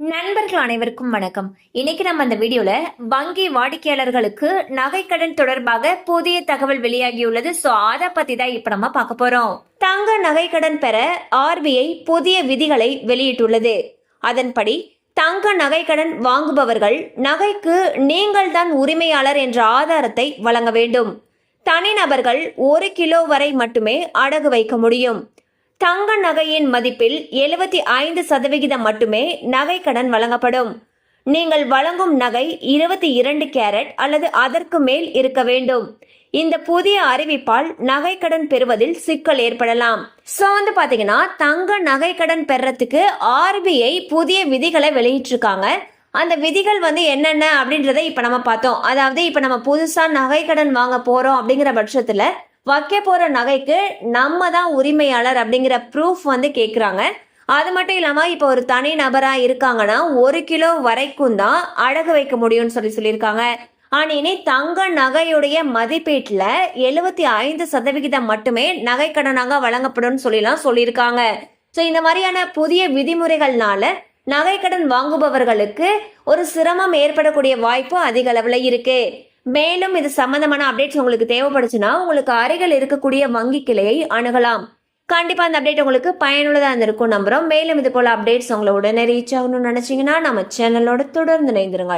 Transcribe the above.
நண்பர்கள் அனைவருக்கும் வணக்கம். இன்னைக்கு நம்ம அந்த வீடியோல வங்கி வாடிக்கையாளர்களுக்கு நகைக்கடன் தொடர்பாக புதிய தகவல் வெளியாகியுள்ளது. சோ அத பத்தி தான் இப்ப நம்ம பார்க்க போறோம். தங்க நகைக்கடன் பெற ஆர்பிஐ புதிய விதிகளை வெளியிட்டுள்ளது. அதன்படி தங்க நகைக்கடன் வாங்குபவர்கள் நகைக்கு நீங்கள் தான் உரிமையாளர் என்ற ஆதாரத்தை வழங்க வேண்டும். தனிநபர்கள் 1 கிலோ வரை மட்டுமே அடகு வைக்க முடியும். தங்க நகையின் மதிப்பில் 75% மட்டுமே நகை கடன் வழங்கப்படும். நீங்கள் வழங்கும் நகை 22 கேரட் அல்லது அதற்கு மேல் இருக்க வேண்டும். இந்த புதிய அறிவிப்பால் நகை கடன் பெறுவதில் சிக்கல் ஏற்படலாம். சோ பாத்தீங்கன்னா தங்க நகை கடன் பெறத்துக்கு ஆர்பிஐ புதிய விதிகளை வெளியிட்டிருக்காங்க. அந்த விதிகள் என்னென்ன அப்படின்றத இப்ப நம்ம பார்த்தோம். அதாவது இப்ப நம்ம புதுசா நகை கடன் வாங்க போறோம் அப்படிங்கிற பட்சத்துல வைக்க போற நகைக்கு நம்ம தான் உரிமையாளர் அப்படிங்கிற ப்ரூஃப் கேக்குறாங்க. அது மட்டும் இல்லாம இப்ப ஒரு தனி நபரா இருக்காங்கன்னா 1 கிலோ வரைக்கும் தான் அடகு வைக்க முடியும்னு சொல்லியிருக்காங்க. ஆனா இனி தங்க நகையுடைய மதிப்பீட்டுல 75% மட்டுமே நகை கடனாக வழங்கப்படும் சொல்லியிருக்காங்க. சோ இந்த மாதிரியான புதிய விதிமுறைகள்னால நகை கடன் வாங்குபவர்களுக்கு ஒரு சிரமம் ஏற்படக்கூடிய வாய்ப்பு அதிக அளவுல இருக்கு. மேலும் இது சம்பந்தமான அப்டேட்ஸ் உங்களுக்கு தேவைப்படுச்சுன்னா உங்களுக்கு அருகில் இருக்கக்கூடிய வங்கி கிளையை அணுகலாம். கண்டிப்பா அந்த அப்டேட் உங்களுக்கு பயனுள்ளதா இருந்திருக்கும் நம்புறோம். மேலும் இது போல அப்டேட்ஸ் உங்களை உடனே ரீச் ஆகணும்னு நினைச்சீங்கன்னா நம்ம சேனலோட தொடர்ந்து இணைந்திருங்கள்.